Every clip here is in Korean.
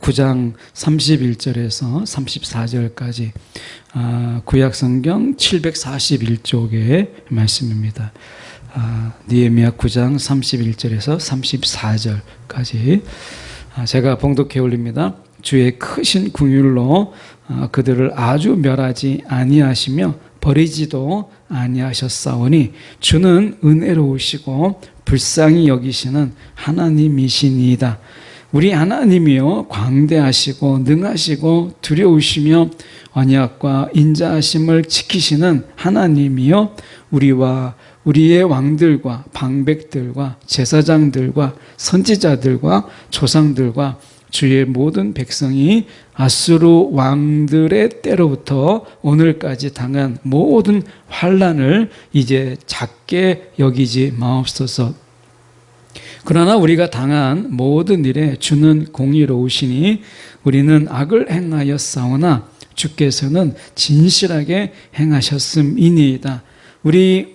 9장 31절에서 34절까지 구약성경 741쪽의 말씀입니다. 느헤미야 9장 31절에서 34절까지 제가 봉독해 올립니다. 주의 크신 긍휼로 그들을 아주 멸하지 아니하시며 버리지도 아니하셨사오니 주는 은혜로우시고 불쌍히 여기시는 하나님이시니이다. 우리 하나님이여 광대하시고 능하시고 두려우시며 언약과 인자하심을 지키시는 하나님이여 우리와 우리의 왕들과 방백들과 제사장들과 선지자들과 조상들과 주의 모든 백성이 아수르 왕들의 때로부터 오늘까지 당한 모든 환난을 이제 작게 여기지 마옵소서. 그러나 우리가 당한 모든 일에 주는 공의로우시니 우리는 악을 행하였사오나 주께서는 진실하게 행하셨음이니이다. 우리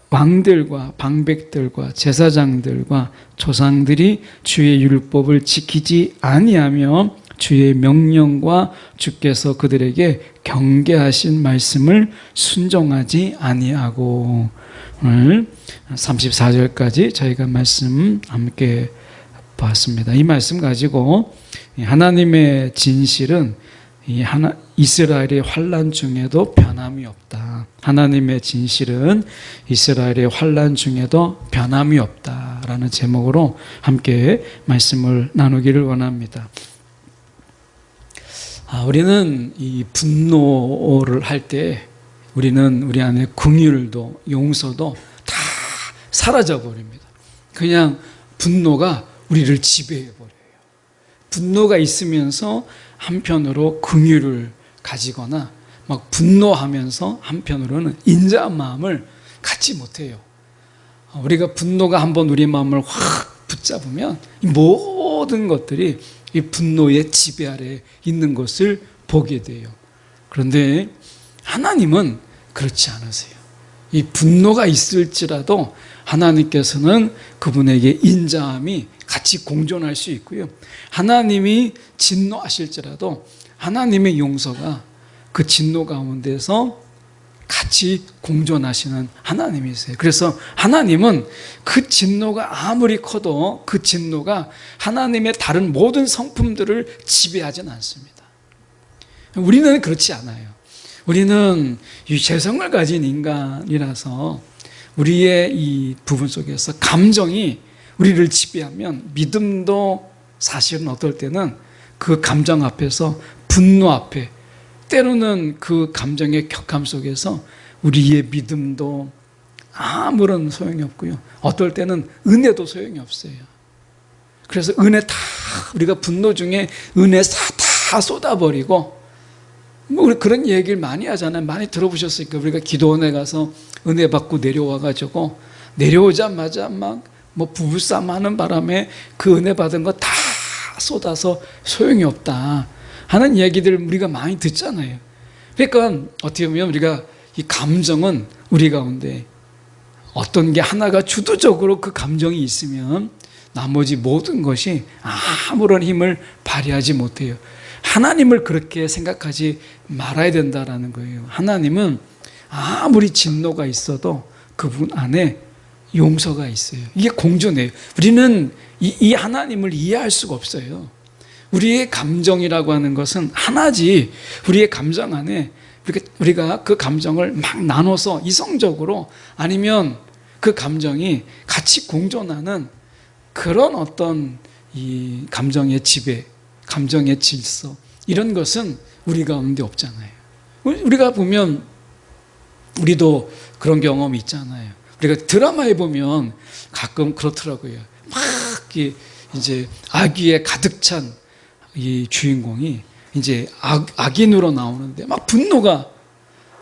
왕들과 방백들과 제사장들과 조상들이 주의 율법을 지키지 아니하며 주의 명령과 주께서 그들에게 경계하신 말씀을 순종하지 아니하고, 오늘 34절까지 저희가 말씀 함께 봤습니다. 이 말씀 가지고 하나님의 진실은 이스라엘의 환난 중에도 변함이 없다. 하나님의 진실은 이스라엘의 환난 중에도 변함이 없다라는 제목으로 함께 말씀을 나누기를 원합니다. 우리는 이 분노를 할 때 우리는 우리 안에 긍휼도 용서도 다 사라져 버립니다. 그냥 분노가 우리를 지배해 버려요. 분노가 있으면서 한편으로 긍휼을 가지거나 막 분노하면서 한편으로는 인자한 마음을 갖지 못해요. 우리가 분노가 한번 우리 마음을 확 붙잡으면 이 모든 것들이 이 분노의 지배 아래 있는 것을 보게 돼요. 그런데 하나님은 그렇지 않으세요. 이 분노가 있을지라도 하나님께서는 그분에게 인자함이 같이 공존할 수 있고요. 하나님이 진노하실지라도 하나님의 용서가 그 진노 가운데서 같이 공존하시는 하나님이세요. 그래서 하나님은 그 진노가 아무리 커도 그 진노가 하나님의 다른 모든 성품들을 지배하지는 않습니다. 우리는 그렇지 않아요. 우리는 이 죄성을 가진 인간이라서 우리의 이 부분 속에서 감정이 우리를 지배하면 믿음도 사실은 어떨 때는 그 감정 앞에서 분노 앞에 때로는 그 감정의 격함 속에서 우리의 믿음도 아무런 소용이 없고요. 어떨 때는 은혜도 소용이 없어요. 그래서 은혜 다 우리가 분노 중에 은혜 다 쏟아버리고 우리 그런 얘기를 많이 하잖아요. 많이 들어보셨으니까 우리가 기도원에 가서 은혜 받고 내려와가지고 내려오자마자 막 부부싸움 하는 바람에 그 은혜 받은 거 다 쏟아서 소용이 없다 하는 얘기들 우리가 많이 듣잖아요. 그러니까 어떻게 보면 우리가 이 감정은 우리 가운데 어떤 게 하나가 주도적으로 그 감정이 있으면 나머지 모든 것이 아무런 힘을 발휘하지 못해요. 하나님을 그렇게 생각하지 말아야 된다라는 거예요. 하나님은 아무리 진노가 있어도 그분 안에 용서가 있어요. 이게 공존해요. 우리는 이 하나님을 이해할 수가 없어요. 우리의 감정이라고 하는 것은 하나지, 우리의 감정 안에 우리가 그 감정을 막 나눠서 이성적으로 아니면 그 감정이 같이 공존하는 그런 어떤 이 감정의 지배, 감정의 질서, 이런 것은 우리 가운데 없잖아요. 우리가 보면 우리도 그런 경험이 있잖아요. 우리가 드라마에 보면 가끔 그렇더라고요. 막 이제 악의에 가득 찬 이 주인공이 이제 악인으로 나오는데 막 분노가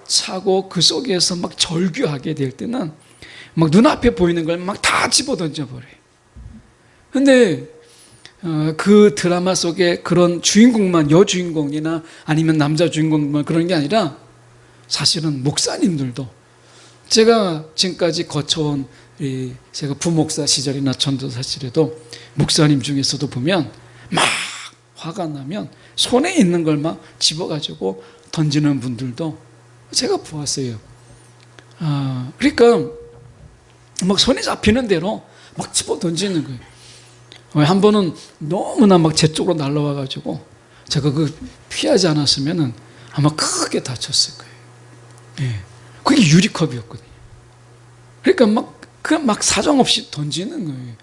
차고 그 속에서 막 절규하게 될 때는 막 눈앞에 보이는 걸 막 다 집어던져 버려요. 근데 그 드라마 속에 그런 주인공만, 여주인공이나 아니면 남자 주인공만 그런 게 아니라 사실은 목사님들도, 제가 지금까지 거쳐온 제가 부목사 시절이나 전도사 시절에도 목사님 중에서도 보면 막 화가 나면 손에 있는 걸 막 집어가지고 던지는 분들도 제가 보았어요. 그러니까 막 손에 잡히는 대로 막 집어 던지는 거예요. 한 번은 너무나 막 제 쪽으로 날라와가지고 제가 그 피하지 않았으면은 아마 크게 다쳤을 거예요. 예. 그게 유리컵이었거든요. 그러니까 그냥 막 사정없이 던지는 거예요.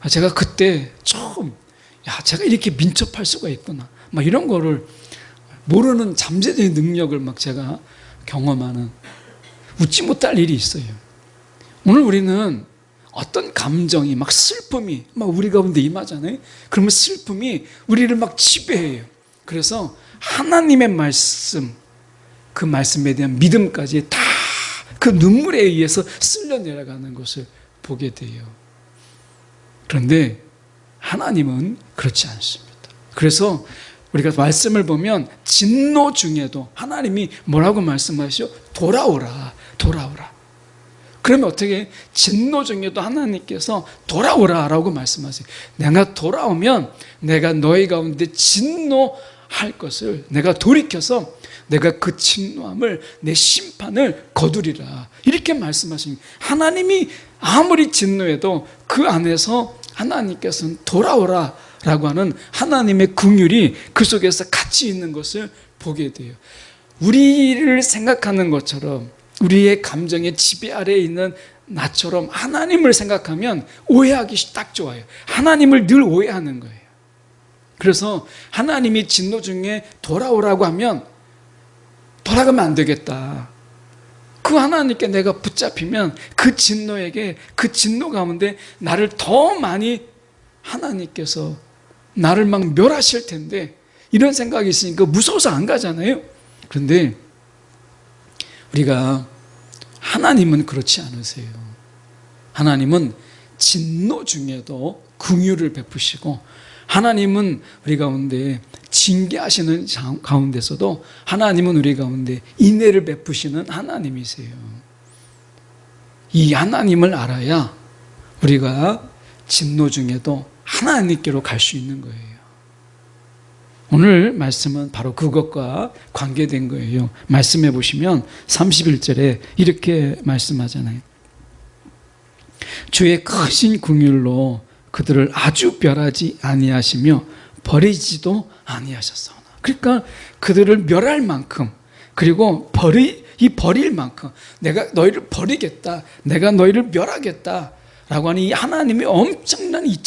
제가 그때 처음, 제가 이렇게 민첩할 수가 있구나. 막 이런 거를 모르는 잠재적인 능력을 막 제가 경험하는, 웃지 못할 일이 있어요. 오늘 우리는 어떤 감정이, 막 슬픔이 막 우리 가운데 임하잖아요. 그러면 슬픔이 우리를 막 지배해요. 그래서 하나님의 말씀, 그 말씀에 대한 믿음까지 다 그 눈물에 의해서 쓸려 내려가는 것을 보게 돼요. 그런데 하나님은 그렇지 않습니다. 그래서 우리가 말씀을 보면 진노 중에도 하나님이 뭐라고 말씀하시죠? 돌아오라, 돌아오라. 그러면 어떻게 진노 중에도 하나님께서 돌아오라라고 말씀하세요. 내가 돌아오면 내가 너희 가운데 진노할 것을 내가 돌이켜서 내가 그 진노함을, 내 심판을 거두리라, 이렇게 말씀하십니다. 하나님이 아무리 진노해도 그 안에서 하나님께서는 돌아오라 라고 하는 하나님의 긍휼이 그 속에서 같이 있는 것을 보게 돼요. 우리를 생각하는 것처럼, 우리의 감정의 지배 아래에 있는 나처럼 하나님을 생각하면 오해하기 딱 좋아요. 하나님을 늘 오해하는 거예요. 그래서 하나님이 진노 중에 돌아오라고 하면 돌아가면 안 되겠다. 그 하나님께 내가 붙잡히면 그 진노에게, 그 진노 가운데 나를 더 많이 하나님께서 나를 막 멸하실 텐데, 이런 생각이 있으니까 무서워서 안 가잖아요. 그런데 우리가, 하나님은 그렇지 않으세요. 하나님은 진노 중에도 긍휼을 베푸시고, 하나님은 우리 가운데 징계하시는 가운데서도 하나님은 우리 가운데 인애를 베푸시는 하나님이세요. 이 하나님을 알아야 우리가 진노 중에도 하나님께로 갈 수 있는 거예요. 오늘 말씀은 바로 그것과 관계된 거예요. 말씀해 보시면 31절에 이렇게 말씀하잖아요. 주의 크신 긍휼로 그들을 아주 멸하지 아니하시며 버리지도 아니하셨사오나. 그러니까 그들을 멸할 만큼, 그리고 버릴 만큼 내가 너희를 버리겠다, 내가 너희를 멸하겠다 라고 하는 이 하나님의 엄청난 이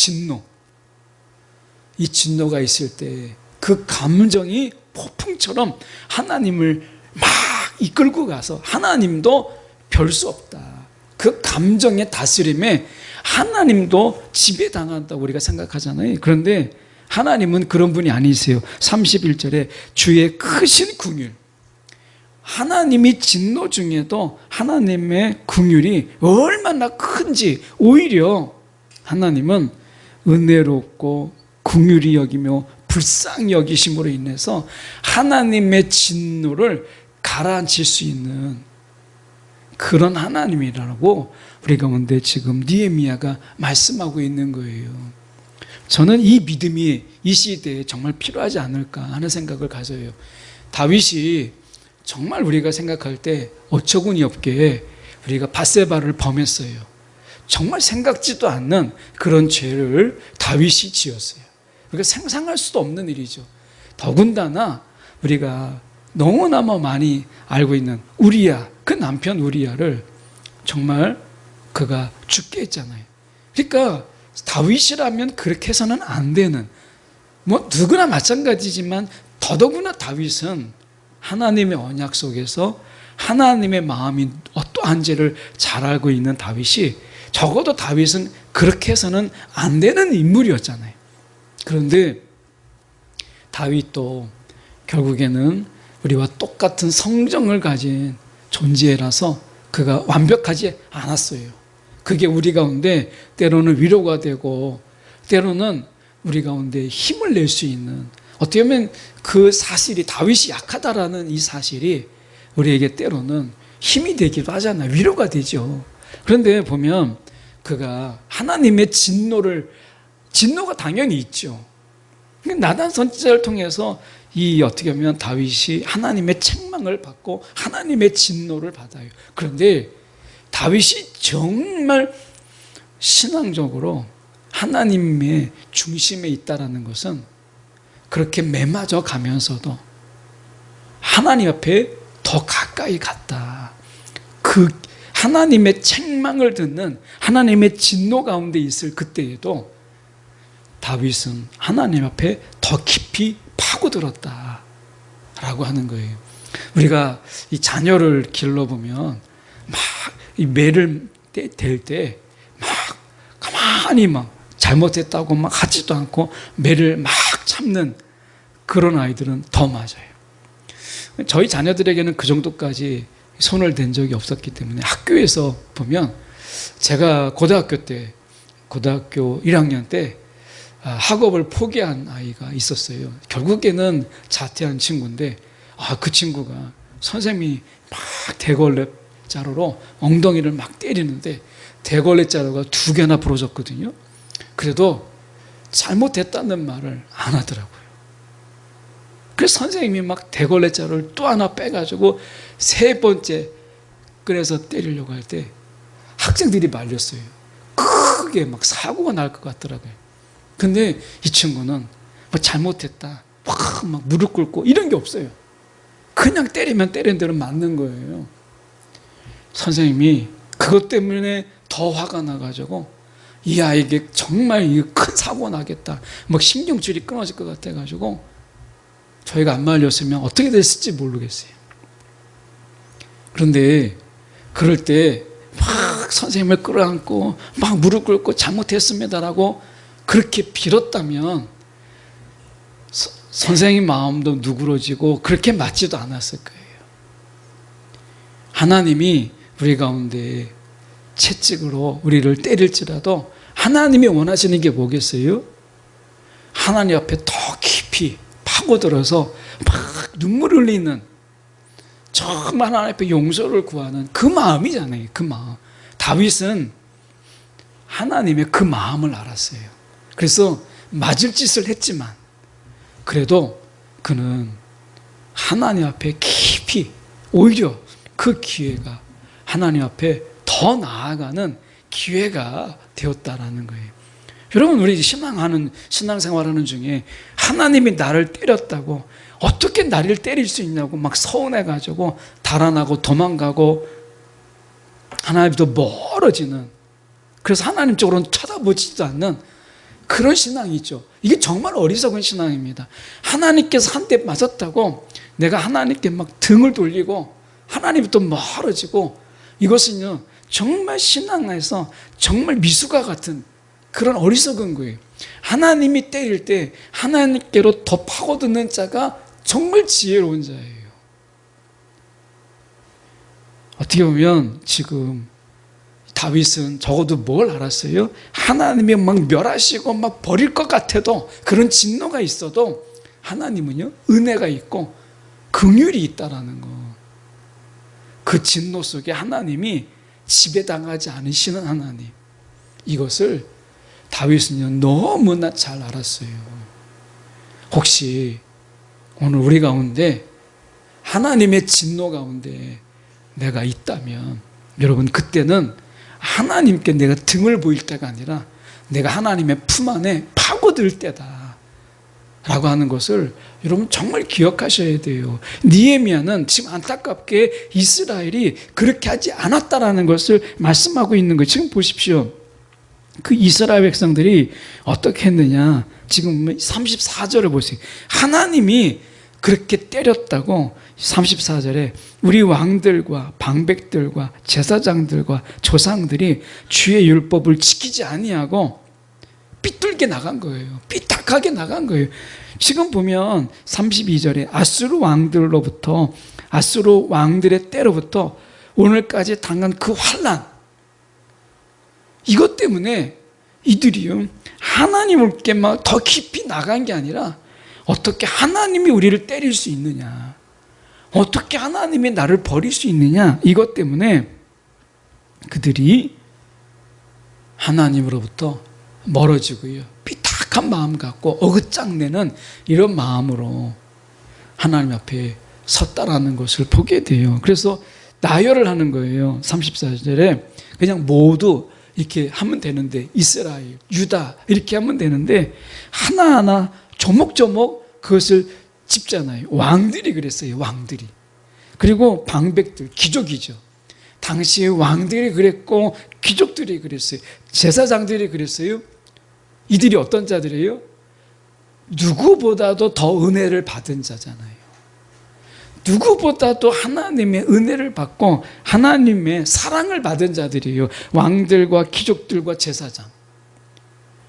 진노가 있을 때 그 감정이 폭풍처럼 하나님을 막 이끌고 가서 하나님도 별 수 없다, 그 감정의 다스림에 하나님도 지배당한다고 우리가 생각하잖아요. 그런데 하나님은 그런 분이 아니세요. 31절에 주의 크신 긍휼, 하나님이 진노 중에도 하나님의 긍휼이 얼마나 큰지, 오히려 하나님은 은혜롭고 긍휼히 여기며 불쌍히 여기심으로 인해서 하나님의 진노를 가라앉힐 수 있는 그런 하나님이라고 우리 가운데 지금 느헤미야가 말씀하고 있는 거예요. 저는 이 믿음이 이 시대에 정말 필요하지 않을까 하는 생각을 가져요. 다윗이 정말 우리가 생각할 때 어처구니 없게 우리가 밧세바를 범했어요. 정말 생각지도 않는 그런 죄를 다윗이 지었어요. 그러니까 상상할 수도 없는 일이죠. 더군다나 우리가 너무나마 많이 알고 있는 우리야, 그 남편 우리야를 정말 그가 죽게 했잖아요. 그러니까 다윗이라면 그렇게 해서는 안 되는, 누구나 마찬가지지만 더더구나 다윗은 하나님의 언약 속에서 하나님의 마음이 어떠한 죄를 잘 알고 있는 다윗이, 적어도 다윗은 그렇게 해서는 안 되는 인물이었잖아요. 그런데 다윗도 결국에는 우리와 똑같은 성정을 가진 존재라서 그가 완벽하지 않았어요. 그게 우리 가운데 때로는 위로가 되고 때로는 우리 가운데 힘을 낼 수 있는, 어떻게 보면 그 사실이, 다윗이 약하다라는 이 사실이 우리에게 때로는 힘이 되기도 하잖아요. 위로가 되죠. 그런데 보면 그가 하나님의 진노가 당연히 있죠. 나단 선지자를 통해서 이 어떻게 보면 다윗이 하나님의 책망을 받고 하나님의 진노를 받아요. 그런데 다윗이 정말 신앙적으로 하나님의 중심에 있다라는 것은 그렇게 매맞아 가면서도 하나님 앞에 더 가까이 갔다. 그 하나님의 책망을 듣는 하나님의 진노 가운데 있을 그때에도 다윗은 하나님 앞에 더 깊이 파고들었다 라고 하는 거예요. 우리가 이 자녀를 길러보면 막 이 매를 댈 때 막 가만히 막 잘못했다고 막 하지도 않고 매를 막 참는 그런 아이들은 더 맞아요. 저희 자녀들에게는 그 정도까지 손을 댄 적이 없었기 때문에 학교에서 보면 제가 고등학교 1학년 때 학업을 포기한 아이가 있었어요. 결국에는 자퇴한 친구인데 그 친구가 선생님이 막 대걸레 자루로 엉덩이를 막 때리는데 대걸레 자루가 2개나 부러졌거든요. 그래도 잘못했다는 말을 안 하더라고요. 그래서 선생님이 막 대걸레 자루를 또 하나 빼가지고 3번째 꺼내서 때리려고 할 때 학생들이 말렸어요. 크게 막 사고가 날 것 같더라고요. 근데 이 친구는 뭐 잘못했다, 막 무릎 꿇고 이런 게 없어요. 그냥 때리면 때린 대로 맞는 거예요. 선생님이 그것 때문에 더 화가 나가지고 이 아이에게 정말 큰 사고 나겠다, 막 신경줄이 끊어질 것 같아가지고 저희가 안 말렸으면 어떻게 됐을지 모르겠어요. 그런데 그럴 때 막 선생님을 끌어안고 막 무릎 꿇고 잘못했습니다라고 그렇게 빌었다면 선생님 마음도 누그러지고 그렇게 맞지도 않았을 거예요. 하나님이 우리 가운데 채찍으로 우리를 때릴지라도 하나님이 원하시는 게 뭐겠어요? 하나님 앞에 더 깊이 파고들어서 막 눈물 흘리는, 정말 하나님 앞에 용서를 구하는 그 마음이잖아요. 그 마음. 다윗은 하나님의 그 마음을 알았어요. 그래서 맞을 짓을 했지만 그래도 그는 하나님 앞에 깊이, 오히려 그 기회가 하나님 앞에 더 나아가는 기회가 되었다라는 거예요. 여러분, 우리 신앙생활하는 중에 하나님이 나를 때렸다고, 어떻게 나를 때릴 수 있냐고 막 서운해가지고 달아나고 도망가고 하나님부터 멀어지는, 그래서 하나님 쪽으로는 쳐다보지도 않는 그런 신앙이 있죠. 이게 정말 어리석은 신앙입니다. 하나님께서 한 대 맞았다고 내가 하나님께 막 등을 돌리고 하나님부터 멀어지고, 이것은요 정말 신앙에서 정말 미숙아 같은 그런 어리석은 거예요. 하나님이 때릴 때 하나님께로 더 파고드는 자가 정말 지혜로운 자예요. 어떻게 보면 지금 다윗은 적어도 뭘 알았어요? 하나님이 막 멸하시고 막 버릴 것 같아도, 그런 진노가 있어도 하나님은요 은혜가 있고 긍휼이 있다라는 거. 그 진노 속에 하나님이 지배당하지 않으시는 하나님, 이것을 다윗은요 너무나 잘 알았어요. 혹시 오늘 우리 가운데 하나님의 진노 가운데 내가 있다면, 여러분, 그때는 하나님께 내가 등을 보일 때가 아니라 내가 하나님의 품 안에 파고들 때다 라고 하는 것을 여러분 정말 기억하셔야 돼요. 느헤미야는 지금 안타깝게 이스라엘이 그렇게 하지 않았다라는 것을 말씀하고 있는 거예요. 지금 보십시오. 그 이스라엘 백성들이 어떻게 했느냐, 지금 34절을 보세요. 하나님이 그렇게 때렸다고 34절에 우리 왕들과 방백들과 제사장들과 조상들이 주의 율법을 지키지 아니하고 삐뚤게 나간 거예요. 삐딱하게 나간 거예요. 지금 보면 32절에 아수르 왕들의 때로부터 오늘까지 당한 그 환난, 이것 때문에 이들이요 하나님께 막 더 깊이 나간 게 아니라 어떻게 하나님이 우리를 때릴 수 있느냐, 어떻게 하나님이 나를 버릴 수 있느냐, 이것 때문에 그들이 하나님으로부터 멀어지고요 삐딱하게 약한 마음 갖고 어긋장내는 이런 마음으로 하나님 앞에 섰다라는 것을 보게 돼요. 그래서 나열을 하는 거예요. 34절에 그냥 모두 이렇게 하면 되는데, 이스라엘, 유다 이렇게 하면 되는데 하나하나 조목조목 그것을 짚잖아요. 왕들이 그랬어요. 왕들이. 그리고 방백들, 귀족이죠. 당시의 왕들이 그랬고 귀족들이 그랬어요. 제사장들이 그랬어요. 이들이 어떤 자들이에요? 누구보다도 더 은혜를 받은 자잖아요. 누구보다도 하나님의 은혜를 받고 하나님의 사랑을 받은 자들이에요. 왕들과 귀족들과 제사장.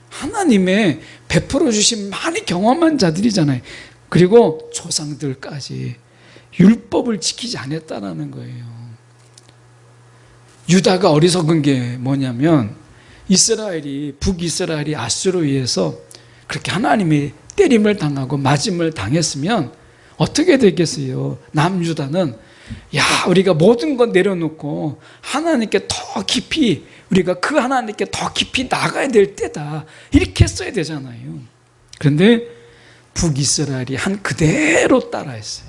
하나님의 베풀어 주신 많이 경험한 자들이잖아요. 그리고 조상들까지 율법을 지키지 않았다는 거예요. 유다가 어리석은 게 뭐냐면 북이스라엘이 아수르에 의해서 그렇게 하나님의 때림을 당하고 맞음을 당했으면 어떻게 되겠어요? 남유다는 우리가 모든 것 내려놓고 하나님께 더 깊이, 우리가 그 하나님께 더 깊이 나가야 될 때다, 이렇게 했어야 되잖아요. 그런데 북이스라엘이 한 그대로 따라했어요.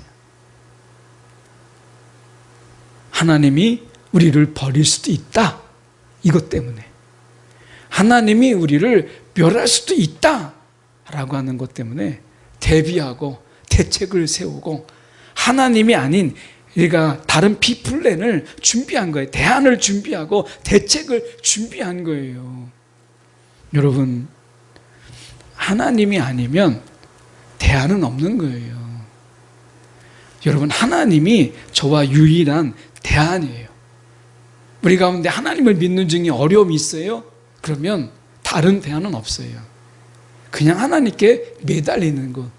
하나님이 우리를 버릴 수도 있다, 이것 때문에. 하나님이 우리를 멸할 수도 있다 라고 하는 것 때문에 대비하고 대책을 세우고 하나님이 아닌 우리가 다른 B플랜을 준비한 거예요. 대안을 준비하고 대책을 준비한 거예요. 여러분, 하나님이 아니면 대안은 없는 거예요. 여러분, 하나님이 저와 유일한 대안이에요. 우리 가운데 하나님을 믿는 중에 어려움이 있어요? 그러면 다른 대안은 없어요. 그냥 하나님께 매달리는 것,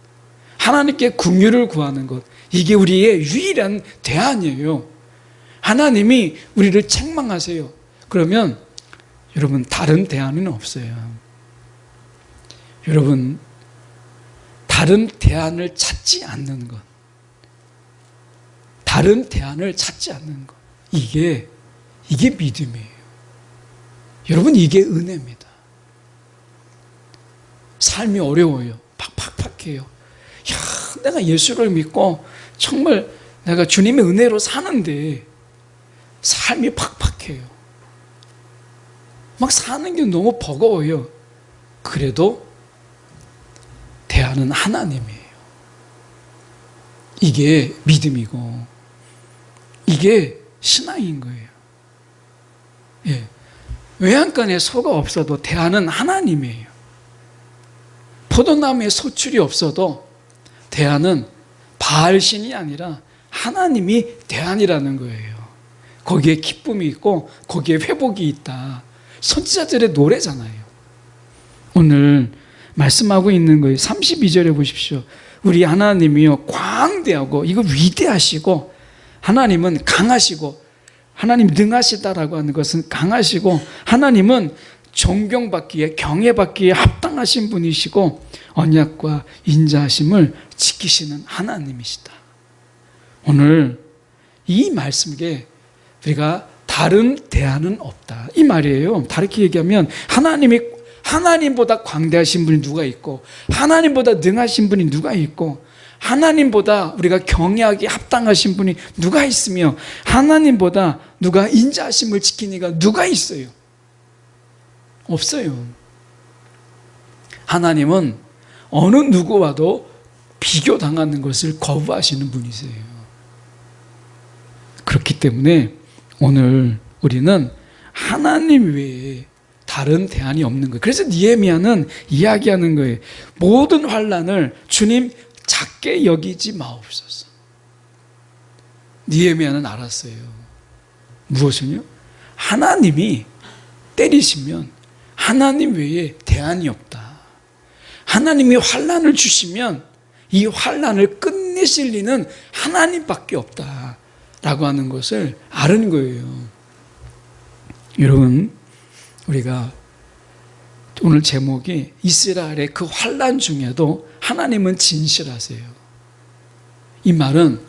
하나님께 긍휼을 구하는 것, 이게 우리의 유일한 대안이에요. 하나님이 우리를 책망하세요. 그러면 여러분, 다른 대안은 없어요. 여러분, 다른 대안을 찾지 않는 것, 다른 대안을 찾지 않는 것, 이게 믿음이에요. 여러분, 이게 은혜입니다. 삶이 어려워요. 팍팍팍해요. 내가 예수를 믿고 정말 내가 주님의 은혜로 사는데 삶이 팍팍해요. 막 사는 게 너무 버거워요. 그래도 대안은 하나님이에요. 이게 믿음이고 이게 신앙인 거예요. 외양간에 소가 없어도 대안은 하나님이에요. 포도나무에 소출이 없어도 대안은 바알신이 아니라 하나님이 대안이라는 거예요. 거기에 기쁨이 있고 거기에 회복이 있다. 선지자들의 노래잖아요. 오늘 말씀하고 있는 거예요. 32절에 보십시오. 우리 하나님이요 광대하고, 이거 위대하시고, 하나님은 강하시고, 하나님 능하시다라고 하는 것은 강하시고, 하나님은 존경받기에 경외받기에 합당하신 분이시고 언약과 인자하심을 지키시는 하나님이시다. 오늘 이 말씀에 우리가 다른 대안은 없다, 이 말이에요. 다르게 얘기하면 하나님보다 광대하신 분이 누가 있고, 하나님보다 능하신 분이 누가 있고, 하나님보다 우리가 경외하기 합당하신 분이 누가 있으며, 하나님보다 누가 인자하심을 지키는 이가 누가 있어요? 없어요. 하나님은 어느 누구와도 비교당하는 것을 거부하시는 분이세요. 그렇기 때문에 오늘 우리는 하나님 외에 다른 대안이 없는 거예요. 그래서 느헤미야는 이야기하는 거예요. 모든 환난을 주님 작게 여기지 마옵소서. 느헤미야는 알았어요. 무엇은요? 하나님이 때리시면 하나님 외에 대안이 없다. 하나님이 환난을 주시면 이 환난을 끝내실 리는 하나님밖에 없다라고 하는 것을 아는 거예요. 여러분, 우리가 오늘 제목이 이스라엘의 그 환난 중에도 하나님은 진실하세요. 이 말은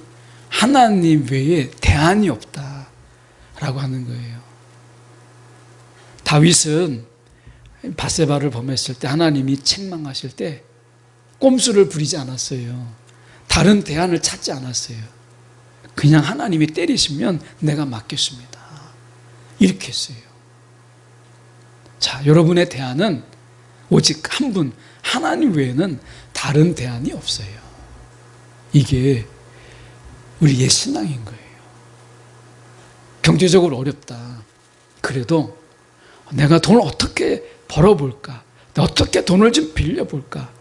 하나님 외에 대안이 없다라고 하는 거예요. 다윗은 밧세바를 범했을 때 하나님이 책망하실 때 꼼수를 부리지 않았어요. 다른 대안을 찾지 않았어요. 그냥 하나님이 때리시면 내가 맞겠습니다. 이렇게 했어요. 자, 여러분의 대안은 오직 한 분, 하나님 외에는 다른 대안이 없어요. 이게 우리의 신앙인 거예요. 경제적으로 어렵다. 그래도 내가 돈을 어떻게 벌어볼까? 어떻게 돈을 좀 빌려볼까?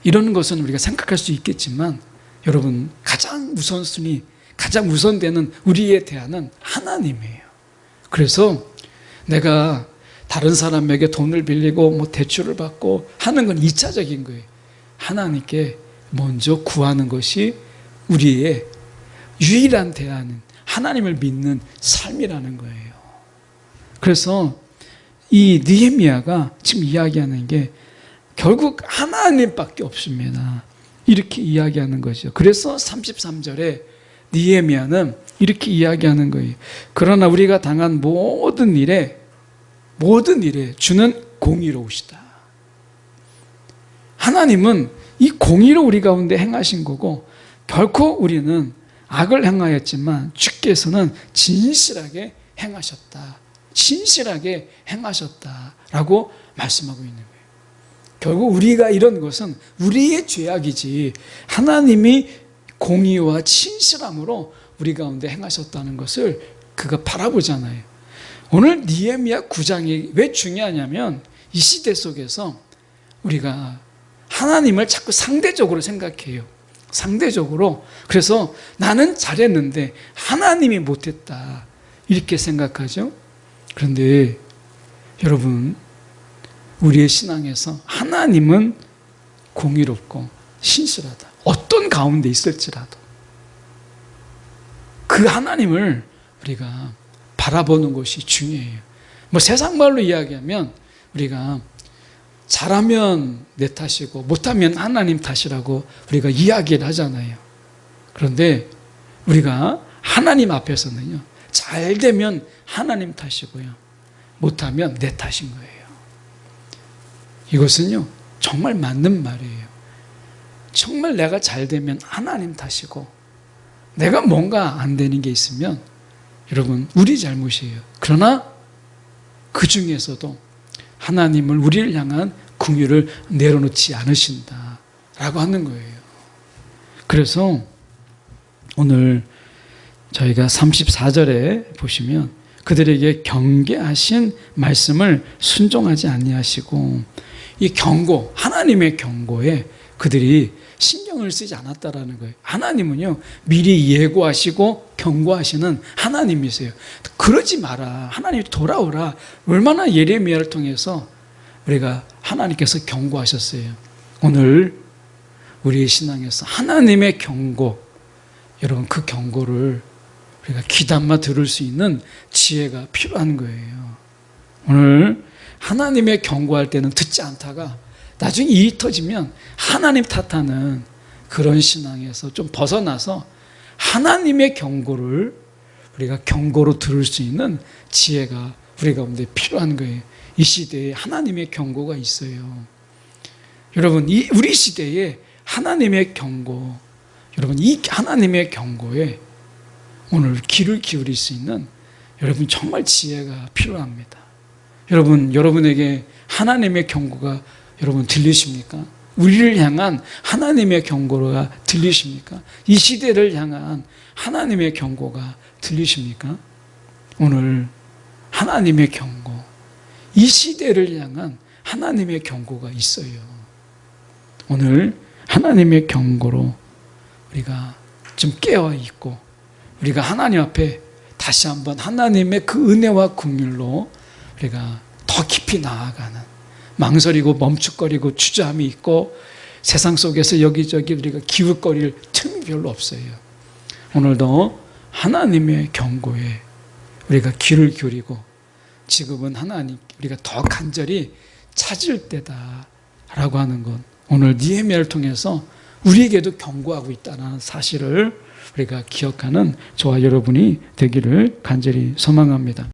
이런 것은 우리가 생각할 수 있겠지만 여러분, 가장 우선순위, 가장 우선되는 우리의 대안은 하나님이에요. 그래서 내가 다른 사람에게 돈을 빌리고 뭐 대출을 받고 하는 건 2차적인 거예요. 하나님께 먼저 구하는 것이 우리의 유일한 대안은 하나님을 믿는 삶이라는 거예요. 그래서 이 느헤미야가 지금 이야기하는 게 결국 하나님밖에 없습니다. 이렇게 이야기하는 거죠. 그래서 33절에 느헤미야는 이렇게 이야기하는 거예요. 그러나 우리가 당한 모든 일에 주는 공의로우시다. 하나님은 이 공의로 우리 가운데 행하신 거고 결코 우리는 악을 행하였지만 주께서는 진실하게 행하셨다. 진실하게 행하셨다라고 말씀하고 있는 거예요. 결국 우리가 이런 것은 우리의 죄악이지 하나님이 공의와 진실함으로 우리 가운데 행하셨다는 것을 그가 바라보잖아요. 오늘 느헤미야 9장이 왜 중요하냐면 이 시대 속에서 우리가 하나님을 자꾸 상대적으로 생각해요. 상대적으로. 그래서 나는 잘했는데 하나님이 못했다. 이렇게 생각하죠. 그런데 여러분, 우리의 신앙에서 하나님은 공의롭고 신실하다. 어떤 가운데 있을지라도 그 하나님을 우리가 바라보는 것이 중요해요. 뭐 세상 말로 이야기하면 우리가 잘하면 내 탓이고 못하면 하나님 탓이라고 우리가 이야기를 하잖아요. 그런데 우리가 하나님 앞에서는요, 잘 되면 하나님 탓이고요, 못하면 내 탓인 거예요. 이것은요 정말 맞는 말이에요. 정말 내가 잘 되면 하나님 탓이고 내가 뭔가 안 되는 게 있으면 여러분 우리 잘못이에요. 그러나 그 중에서도 하나님을 우리를 향한 긍휼을 내려놓지 않으신다라고 하는 거예요. 그래서 오늘 저희가 34절에 보시면 그들에게 경계하신 말씀을 순종하지 아니하시고, 이 경고, 하나님의 경고에 그들이 신경을 쓰지 않았다라는 거예요. 하나님은요 미리 예고하시고 경고하시는 하나님이세요. 그러지 마라, 하나님 돌아오라. 얼마나 예레미야를 통해서 우리가 하나님께서 경고하셨어요. 오늘 우리의 신앙에서 하나님의 경고, 여러분 그 경고를 우리가 귀담아 들을 수 있는 지혜가 필요한 거예요. 오늘 하나님의 경고할 때는 듣지 않다가 나중에 일이 터지면 하나님 탓하는 그런 신앙에서 좀 벗어나서 하나님의 경고를 우리가 경고로 들을 수 있는 지혜가 우리 가운데 필요한 거예요. 이 시대에 하나님의 경고가 있어요. 여러분, 우리 시대에 하나님의 경고, 여러분 이 하나님의 경고에 오늘 귀를 기울일 수 있는 여러분 정말 지혜가 필요합니다. 여러분에게 하나님의 경고가 여러분 들리십니까? 우리를 향한 하나님의 경고가 들리십니까? 이 시대를 향한 하나님의 경고가 들리십니까? 오늘 하나님의 경고, 이 시대를 향한 하나님의 경고가 있어요. 오늘 하나님의 경고로 우리가 좀 깨어있고 우리가 하나님 앞에 다시 한번 하나님의 그 은혜와 긍휼로 우리가 더 깊이 나아가는, 망설이고 멈칫거리고 주저함이 있고 세상 속에서 여기저기 우리가 기웃거릴 틈이 별로 없어요. 오늘도 하나님의 경고에 우리가 귀를 기울이고 지금은 하나님 우리가 더 간절히 찾을 때다라고 하는 것, 오늘 느헤미야를 통해서 우리에게도 경고하고 있다는 사실을 우리가 기억하는 저와 여러분이 되기를 간절히 소망합니다.